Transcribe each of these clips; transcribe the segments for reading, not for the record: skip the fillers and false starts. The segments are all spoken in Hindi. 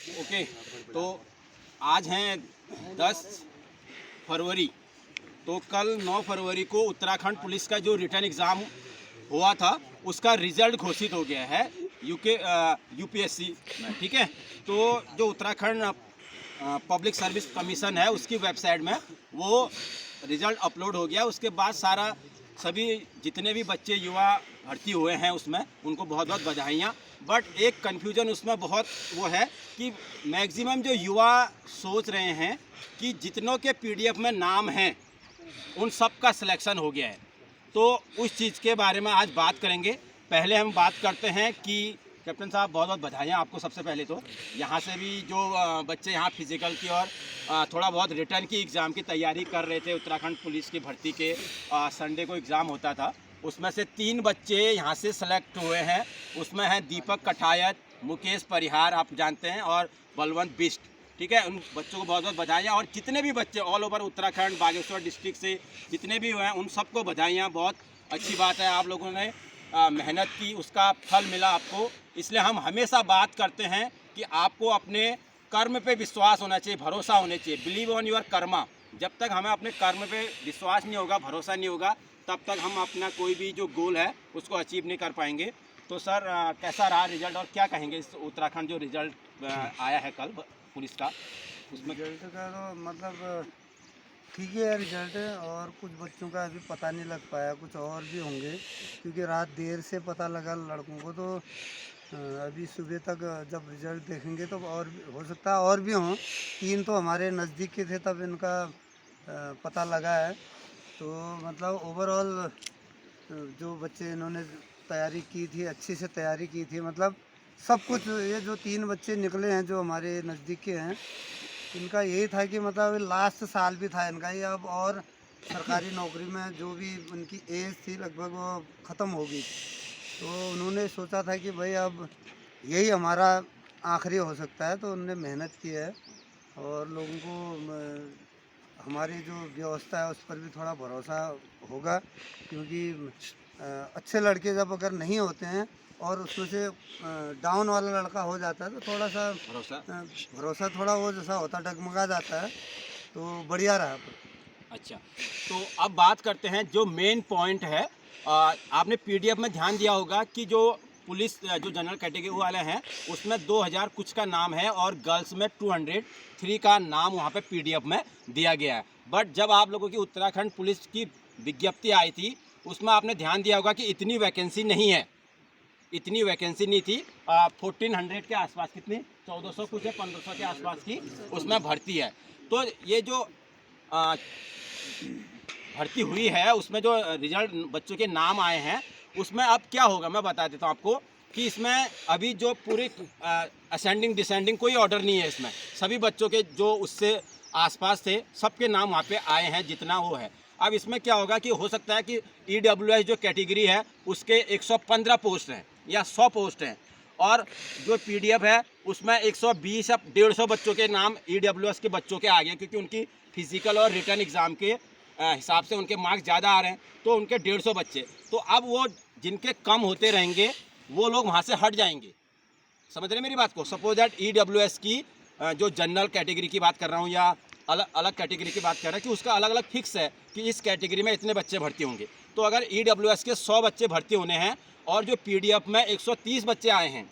ओके, तो आज हैं 10 फरवरी। तो कल 9 फरवरी को उत्तराखंड पुलिस का जो रिटर्न एग्ज़ाम हुआ था उसका रिज़ल्ट घोषित हो गया है यूपीएससी में। ठीक है, तो जो उत्तराखंड पब्लिक सर्विस कमीशन है उसकी वेबसाइट में वो रिज़ल्ट अपलोड हो गया। उसके बाद सभी जितने भी बच्चे युवा भर्ती हुए हैं उसमें उनको बहुत बहुत बधाइयाँ। बट एक कन्फ्यूजन उसमें बहुत वो है कि मैक्सिमम जो युवा सोच रहे हैं कि जितनों के पीडीएफ में नाम हैं उन सब का सिलेक्शन हो गया है। तो उस चीज़ के बारे में आज बात करेंगे। पहले हम बात करते हैं कि कैप्टन साहब बहुत बहुत बधाइयाँ आपको। सबसे पहले तो यहाँ से भी जो बच्चे यहाँ फिजिकल की और थोड़ा बहुत रिटर्न की एग्ज़ाम की तैयारी कर रहे थे, उत्तराखंड पुलिस की भर्ती के संडे को एग्ज़ाम होता था, उसमें से 3 बच्चे यहाँ से सेलेक्ट हुए हैं। उसमें हैं दीपक कठायत, मुकेश परिहार आप जानते हैं, और बलवंत बिष्ट। ठीक है, उन बच्चों को बहुत बहुत बधाइयाँ। और जितने भी बच्चे all over Uttarakhand Bageshwar district से जितने भी हुए हैं उन सबको बधाइयाँ। बहुत अच्छी बात है, आप लोगों ने मेहनत की, उसका फल मिला आपको। इसलिए हम हमेशा बात करते हैं कि आपको अपने कर्म पे विश्वास होना चाहिए, भरोसा होना चाहिए। Believe on your Karma. जब तक हमें अपने कर्म पे विश्वास नहीं होगा, भरोसा नहीं होगा, तब तक हम अपना कोई भी जो गोल है उसको अचीव नहीं कर पाएंगे। तो सर कैसा रहा रिजल्ट और क्या कहेंगे इस उत्तराखंड जो रिजल्ट आया है कल पुलिस का उसमें? रिजल्ट का तो मतलब ठीक है रिजल्ट, और कुछ बच्चों का अभी पता नहीं लग पाया, कुछ और भी होंगे क्योंकि रात देर से पता लगा लड़कों को। तो अभी सुबह तक जब रिजल्ट देखेंगे तो और हो सकता है और भी हों। 3 तो हमारे नज़दीक के थे तब इनका पता लगा है। तो मतलब ओवरऑल जो बच्चे इन्होंने तैयारी की थी, अच्छी से तैयारी की थी, मतलब सब कुछ। ये जो 3 बच्चे निकले हैं जो हमारे नज़दीक के हैं, इनका यही था कि मतलब लास्ट साल भी था इनका ये अब, और सरकारी नौकरी में जो भी उनकी एज थी लगभग वो ख़त्म हो गई। तो उन्होंने सोचा था कि भाई अब यही हमारा आखिरी हो सकता है, तो उन्होंने मेहनत की है। और लोगों को हमारी जो व्यवस्था है उस पर भी थोड़ा भरोसा होगा, क्योंकि अच्छे लड़के जब अगर नहीं होते हैं और उसमें से डाउन वाला लड़का हो जाता है तो थोड़ा सा भरोसा थोड़ा वो जैसा होता डगमगा जाता है। तो बढ़िया रहा। अच्छा, तो अब बात करते हैं जो मेन पॉइंट है। आपने पीडीएफ में ध्यान दिया होगा कि जो पुलिस जो जनरल कैटेगरी वाले हैं उसमें 2000 कुछ का नाम है और गर्ल्स में 203 का नाम वहाँ पे पीडीएफ में दिया गया है। बट जब आप लोगों की उत्तराखंड पुलिस की विज्ञप्ति आई थी उसमें आपने ध्यान दिया होगा कि इतनी वैकेंसी नहीं है, इतनी वैकेंसी नहीं थी। 1400 के आसपास, कितनी 1400 कुछ है, 1500 के आसपास की उसमें भर्ती है। तो ये जो भर्ती हुई है उसमें जो रिजल्ट बच्चों के नाम आए हैं उसमें अब क्या होगा मैं बता देता हूँ आपको कि इसमें अभी जो पूरी असेंडिंग डिसेंडिंग कोई ऑर्डर नहीं है। इसमें सभी बच्चों के जो उससे आसपास थे सबके नाम वहाँ पे आए हैं जितना वो है। अब इसमें क्या होगा कि हो सकता है कि ईडब्ल्यूएस जो कैटेगरी है उसके 115 पोस्ट हैं या 100 पोस्ट हैं, और जो पीडीएफ है उसमें 120 या 150 बच्चों के नाम ईडब्ल्यूएस के बच्चों के आ गए, क्योंकि उनकी फिजिकल और रिटर्न एग्ज़ाम के हिसाब से उनके मार्क्स ज़्यादा आ रहे हैं, तो उनके 150 बच्चे। तो अब वो जिनके कम होते रहेंगे वो लोग वहाँ से हट जाएंगे। समझ रहे मेरी बात को? सपोज दैट ईडब्ल्यूएस की जो जनरल कैटेगरी की बात कर रहा हूँ या अलग अलग कैटेगरी की बात कर रहे हैं कि उसका अलग अलग फिक्स है कि इस कैटेगरी में इतने बच्चे भर्ती होंगे। तो अगर ईडब्ल्यूएस के 100 बच्चे भर्ती होने हैं और जो पीडीएफ में 130 बच्चे आए हैं,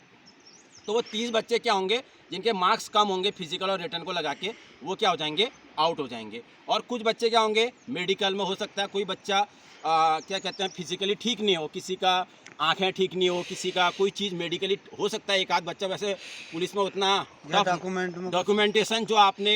तो वो 30 बच्चे क्या होंगे जिनके मार्क्स कम होंगे फिजिकल और रिटर्न को लगा के, वो क्या हो जाएंगे, आउट हो जाएंगे। और कुछ बच्चे क्या होंगे, मेडिकल में हो सकता है कोई बच्चा क्या कहते हैं फिजिकली ठीक नहीं हो, किसी का आंखें ठीक नहीं हो, किसी का कोई चीज़ मेडिकली हो सकता है। एक आध बच्चा वैसे पुलिस में उतना डॉक्यूमेंटेशन जो आपने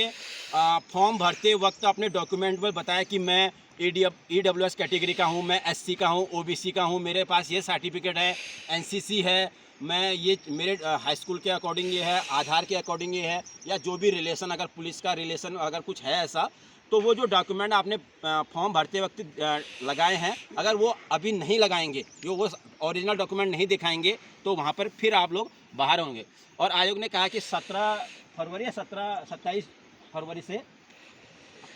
फॉर्म भरते वक्त अपने डॉक्यूमेंट में बताया कि मैं ईडब्ल्यूएस कैटेगरी का हूँ, मैं एससी का हूँ, ओबीसी का हूँ, मेरे पास ये सर्टिफिकेट है, एनसीसी है, मैं ये मेरे हाई स्कूल के अकॉर्डिंग ये है, आधार के अकॉर्डिंग ये है, या जो भी रिलेशन अगर पुलिस का रिलेशन अगर कुछ है ऐसा, तो वो जो डॉक्यूमेंट आपने फॉर्म भरते वक्त लगाए हैं अगर वो अभी नहीं लगाएंगे, वो ओरिजिनल डॉक्यूमेंट नहीं दिखाएंगे, तो वहाँ पर फिर आप लोग बाहर होंगे। और आयोग ने कहा कि 17 फरवरी या 27 फरवरी से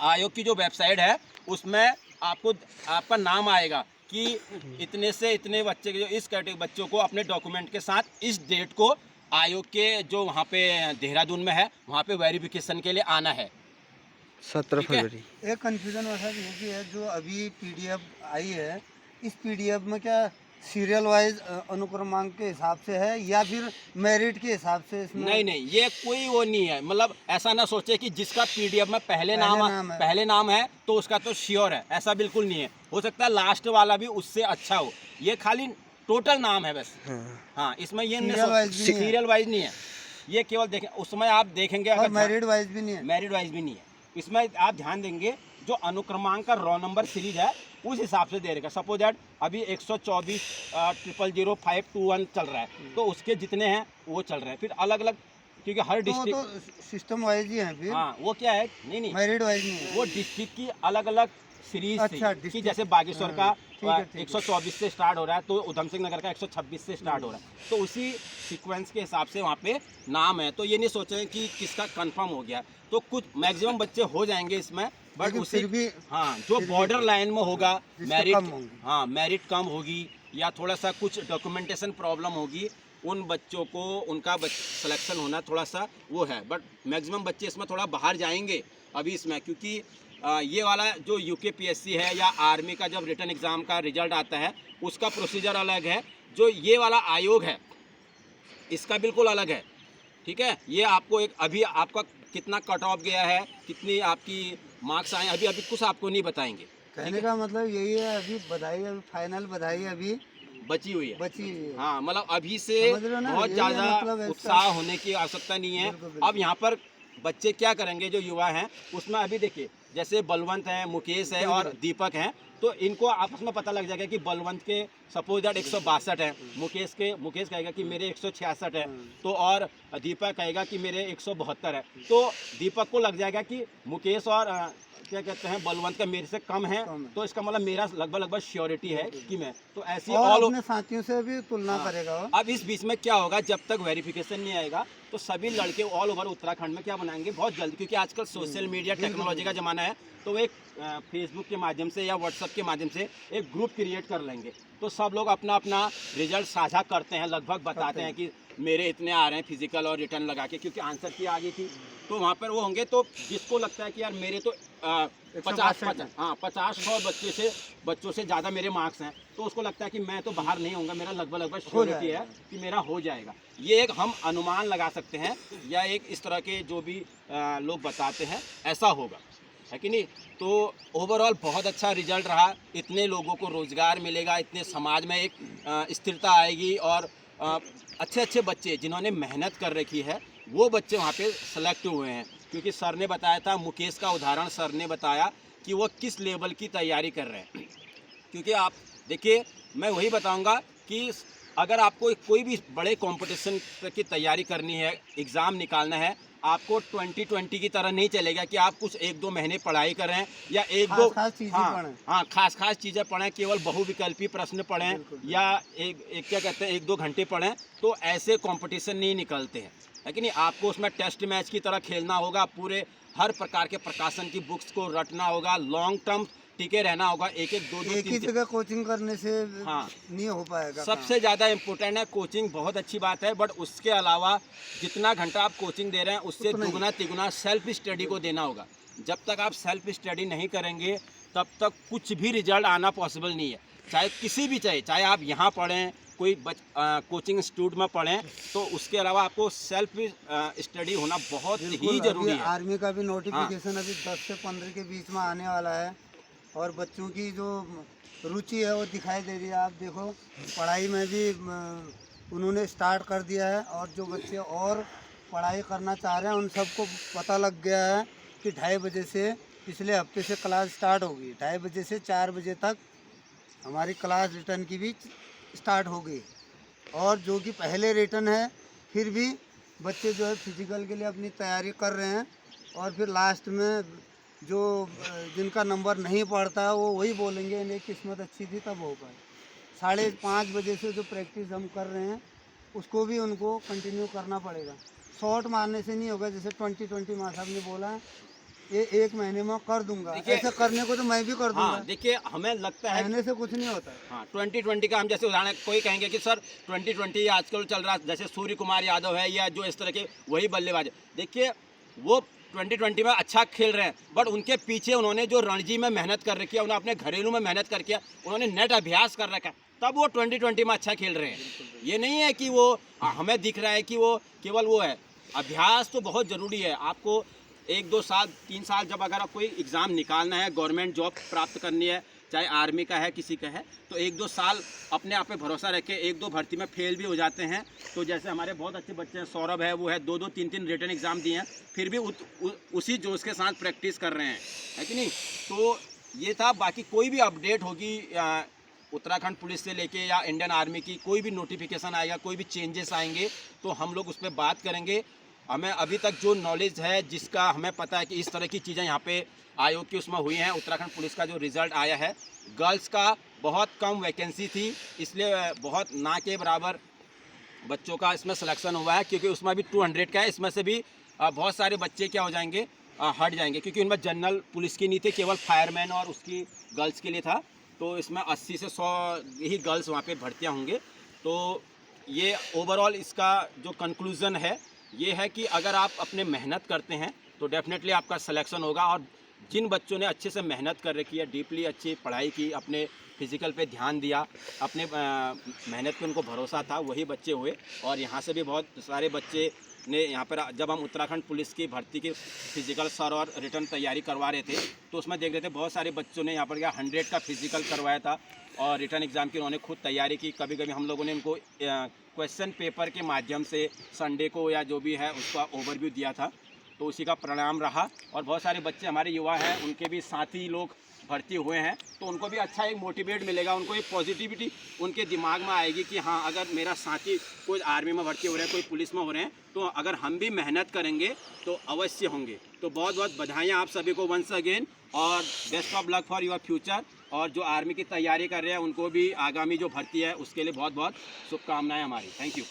आयोग की जो वेबसाइट है उसमें आपको आपका नाम आएगा कि इतने से इतने बच्चे के जो इस कैटेगरी बच्चों को अपने डॉक्यूमेंट के साथ इस डेट को आयोग के जो वहाँ पे देहरादून में है वहाँ पे वेरिफिकेशन के लिए आना है। 17 ठीक है। फरवरी। एक कन्फ्यूजन वैसा ये भी है, जो अभी पीडीएफ आई है, इस पीडीएफ में क्या सीरियल वाइज अनुक्रमांक के हिसाब से है या फिर मेरिट के हिसाब से इसमें? नहीं नहीं, ये कोई वो नहीं है, मतलब ऐसा ना सोचे कि जिसका पीडीएफ में पहले नाम है तो उसका तो श्योर है, ऐसा बिल्कुल नहीं है। हो सकता है लास्ट वाला भी उससे अच्छा हो, ये खाली टोटल नाम है बस। हाँ, इसमें ये सीरियल वाइज नहीं है, ये केवल देखें उसमें आप देखेंगे और अगर मेरिट वाइज भी नहीं है। मेरिट वाइज भी नहीं है, इसमें आप ध्यान देंगे जो अनुक्रमांक का रॉ नंबर सीरीज है उस हिसाब से दे देगा। सपोज दैट अभी 124 00521 चल रहा है, तो उसके जितने हैं वो चल रहे हैं, फिर अलग अलग, क्योंकि हर डिस्ट्रिक्ट तो सिस्टम वाइज ही है फिर। हाँ, वो क्या है, नहीं मेरिट वाइज नहीं है, वो डिस्ट्रिक्ट की अलग अलग सीरीज अच्छा, थी कि district, जैसे बागेश्वर का ठीक है। 124 से स्टार्ट हो रहा है, तो उधम सिंह नगर का 126 से स्टार्ट हो रहा है, तो उसी सीक्वेंस के हिसाब से वहाँ पे नाम है। तो ये नहीं सोचें कि किसका कंफर्म हो गया, तो कुछ मैक्सिमम बच्चे हो जाएंगे इसमें, बट लेकिन उसी फिर भी हाँ जो बॉर्डर लाइन में होगा, जिसके मेरिट कम होंगे। हाँ मेरिट कम होगी या थोड़ा सा कुछ डॉक्यूमेंटेशन प्रॉब्लम होगी, उन बच्चों को उनका सिलेक्शन होना थोड़ा सा वो है। बट मैक्सिमम बच्चे इसमें थोड़ा बाहर जाएंगे अभी इसमें, क्योंकि ये वाला जो यूकेपीएससी है या आर्मी का जब रिटर्न एग्ज़ाम का रिजल्ट आता है उसका प्रोसीजर अलग है, जो ये वाला आयोग है इसका बिल्कुल अलग है। ठीक है, ये आपको एक अभी आपका कितना कट ऑफ गया है, कितनी आपकी मार्क्स आए, अभी अभी कुछ आपको नहीं बताएंगे। कहने का मतलब यही है, अभी बधाई, अभी फाइनल बधाई अभी बची हुई है। बची हुई है। हाँ, मतलब अभी से समझ रहे हो ना, बहुत यही ज़्यादा मतलब है इसका। उत्साह होने की आवश्यकता नहीं है। बिल्कुल, बिल्कुल। अब यहाँ पर बच्चे क्या करेंगे, जो युवा हैं उसमें अभी देखिए जैसे बलवंत है, मुकेश है और दीपक हैं, तो इनको आपस में पता लग जाएगा कि बलवंत के सपोज दैट 162 है, मुकेश कहेगा कि मेरे 166 है, तो और दीपक कहेगा कि मेरे 172 है, तो दीपक को लग जाएगा कि मुकेश और क्या कहते हैं बलवंत का मेरे से कम है, तो इसका मतलब मेरा लगभग श्योरिटी है कि मैं, तो ऐसी और अपने साथियों से भी तुलना हाँ। करेगा वो। अब इस बीच में क्या होगा, जब तक वेरिफिकेशन नहीं आएगा तो सभी लड़के ऑल ओवर उत्तराखंड में क्या बनाएंगे बहुत जल्दी, क्योंकि आजकल सोशल मीडिया टेक्नोलॉजी का ज़माना है, तो वो एक फेसबुक के माध्यम से या व्हाट्सएप के माध्यम से एक ग्रुप क्रिएट कर लेंगे, तो सब लोग अपना अपना रिजल्ट साझा करते हैं, लगभग बताते हैं कि मेरे इतने आ रहे हैं फिजिकल और रिटर्न लगा के, क्योंकि आंसर की आ गई थी, तो वहाँ पर वो होंगे। तो जिसको लगता है कि यार मेरे तो 50-100 बच्चों से ज़्यादा मेरे मार्क्स हैं, तो उसको लगता है कि मैं तो बाहर नहीं होऊंगा, मेरा लगभग श्योरिटी है कि मेरा हो जाएगा। ये एक हम अनुमान लगा सकते हैं, या एक इस तरह के जो भी लोग बताते हैं ऐसा होगा, है कि नहीं। तो ओवरऑल बहुत अच्छा रिजल्ट रहा, इतने लोगों को रोज़गार मिलेगा, इतने समाज में एक स्थिरता आएगी, और अच्छे अच्छे बच्चे जिन्होंने मेहनत कर रखी है वो बच्चे वहाँ पे सेलेक्ट हुए हैं, क्योंकि सर ने बताया था, मुकेश का उदाहरण सर ने बताया कि वो किस लेवल की तैयारी कर रहे हैं। क्योंकि आप देखिए, मैं वही बताऊंगा कि अगर आपको कोई भी बड़े कंपटीशन की तैयारी करनी है, एग्ज़ाम निकालना है, आपको 2020 की तरह नहीं चलेगा कि आप कुछ 1-2 महीने पढ़ाई करें या खास चीज़ें पढ़ें। हाँ खास चीज़ें पढ़ें, केवल बहुविकल्पी प्रश्न पढ़ें या एक क्या कहते हैं 1-2 घंटे पढ़ें, तो ऐसे कंपटीशन नहीं निकलते हैं, है कि नहीं। आपको उसमें टेस्ट मैच की तरह खेलना होगा, पूरे हर प्रकार के प्रकाशन की बुक्स को रटना होगा, लॉन्ग टर्म टिके रहना होगा, एक ही जगह कोचिंग करने से हाँ नहीं हो पाएगा। सबसे ज़्यादा इम्पोर्टेंट है कोचिंग, बहुत अच्छी बात है, बट उसके अलावा जितना घंटा आप कोचिंग दे रहे हैं उससे दुगना तिगुना सेल्फ स्टडी को देना होगा। जब तक आप सेल्फ स्टडी नहीं करेंगे तब तक कुछ भी रिजल्ट आना पॉसिबल नहीं है, चाहे किसी भी चाहे आप यहाँ पढ़ें, कोई कोचिंग इंस्टीट्यूट में पढ़ें, तो उसके अलावा आपको सेल्फ स्टडी होना बहुत ही ज़रूरी है। आर्मी का भी नोटिफिकेशन अभी 10 से 15 के बीच में आने वाला है, और बच्चों की जो रुचि है वो दिखाई दे रही है। आप देखो पढ़ाई में भी उन्होंने स्टार्ट कर दिया है, और जो बच्चे और पढ़ाई करना चाह रहे हैं उन सबको पता लग गया है कि 2:30 बजे से, पिछले हफ्ते से क्लास स्टार्ट होगी, 2:30 बजे से 4 बजे तक हमारी क्लास रिटर्न की भी स्टार्ट हो गई। और जो कि पहले रिटर्न है, फिर भी बच्चे जो है फिजिकल के लिए अपनी तैयारी कर रहे हैं, और फिर लास्ट में जो जिनका नंबर नहीं पड़ता है वो वही बोलेंगे इन्हें किस्मत अच्छी थी तब हो पाए। 5:30 बजे से जो प्रैक्टिस हम कर रहे हैं उसको भी उनको कंटिन्यू करना पड़ेगा, शॉर्ट मारने से नहीं होगा। जैसे 2020 माँ साहब ने बोला है ये 1 महीने में कर दूंगा, देखिए- ऐसे करने को तो मैं भी कर दूंगा। हाँ देखिए, हमें लगता है कहने से कुछ नहीं होता है। हाँ 2020 का हम जैसे उदाहरण कोई कहेंगे कि सर 2020 आजकल चल रहा, जैसे सूर्य कुमार यादव है या जो इस तरह के वही बल्लेबाज है। देखिए वो 2020 में अच्छा खेल रहे हैं, बट उनके पीछे उन्होंने जो रणजी में मेहनत कर रखी है, उन्होंने अपने घरेलू में मेहनत करके उन्होंने नेट अभ्यास कर रखा है, तब वो 2020 में अच्छा खेल रहे हैं। ये नहीं है कि वो हमें दिख रहा है कि वो केवल वो है। अभ्यास तो बहुत ज़रूरी है। आपको 1-2 साल 3 साल जब अगर आप कोई एग्ज़ाम निकालना है, गवर्नमेंट जॉब प्राप्त करनी है, चाहे आर्मी का है किसी का है, तो 1-2 साल अपने आप पे भरोसा रख के 1-2 भर्ती में फेल भी हो जाते हैं। तो जैसे हमारे बहुत अच्छे बच्चे हैं, सौरभ है, वो है 2-2 3-3 रिटन एग्ज़ाम दिए हैं, फिर भी उसी जोश के साथ प्रैक्टिस कर रहे हैं, है कि नहीं। तो ये था। बाकी कोई भी अपडेट होगी उत्तराखंड पुलिस से लेके या इंडियन आर्मी की, कोई भी नोटिफिकेशन आएगा, कोई भी चेंजेस आएंगे, तो हम लोग उस पर बात करेंगे। हमें अभी तक जो नॉलेज है, जिसका हमें पता है कि इस तरह की चीज़ें यहाँ पे आयोग की उसमें हुई हैं। उत्तराखंड पुलिस का जो रिज़ल्ट आया है, गर्ल्स का बहुत कम वैकेंसी थी, इसलिए बहुत ना के बराबर बच्चों का इसमें सिलेक्शन हुआ है, क्योंकि उसमें भी 200 का है। इसमें से भी बहुत सारे बच्चे क्या हो जाएंगे, हट जाएंगे, क्योंकि उनमें जनरल पुलिस की नहीं थी, केवल फायरमैन और उसकी गर्ल्स के लिए था। तो इसमें 80 से 100 ही गर्ल्स वहाँ पे भर्तियाँ होंगे। तो ये ओवरऑल इसका जो कंक्लूज़न है ये है कि अगर आप अपने मेहनत करते हैं तो डेफिनेटली आपका सिलेक्शन होगा। और जिन बच्चों ने अच्छे से मेहनत कर रखी है, डीपली अच्छी पढ़ाई की, अपने फिज़िकल पे ध्यान दिया, अपने मेहनत पे उनको भरोसा था, वही बच्चे हुए। और यहाँ से भी बहुत सारे बच्चे ने यहाँ पर, जब हम उत्तराखंड पुलिस की भर्ती की फिज़िकल सर और रिटर्न तैयारी करवा रहे थे, तो उसमें देख रहे थे बहुत सारे बच्चों ने यहाँ पर क्या 100 का फिज़िकल करवाया था और रिटर्न एग्ज़ाम की उन्होंने खुद तैयारी की। कभी कभी हम लोगों ने उनको क्वेश्चन पेपर के माध्यम से संडे को या जो भी है उसका ओवरव्यू दिया था, तो उसी का परिणाम रहा। और बहुत सारे बच्चे हमारे युवा हैं, उनके भी साथी लोग भर्ती हुए हैं, तो उनको भी अच्छा एक मोटिवेट मिलेगा, उनको एक पॉजिटिविटी उनके दिमाग में आएगी कि हाँ, अगर मेरा साथी कोई आर्मी में भर्ती हो रहे हैं, कोई पुलिस में हो रहे हैं, तो अगर हम भी मेहनत करेंगे तो अवश्य होंगे। तो बहुत बहुत बधाइयाँ आप सभी को वंस अगेन, और best of luck for your future. और जो आर्मी की तैयारी कर रहे हैं उनको भी आगामी जो भर्ती है उसके लिए बहुत बहुत शुभकामनाएं हमारी। Thank you.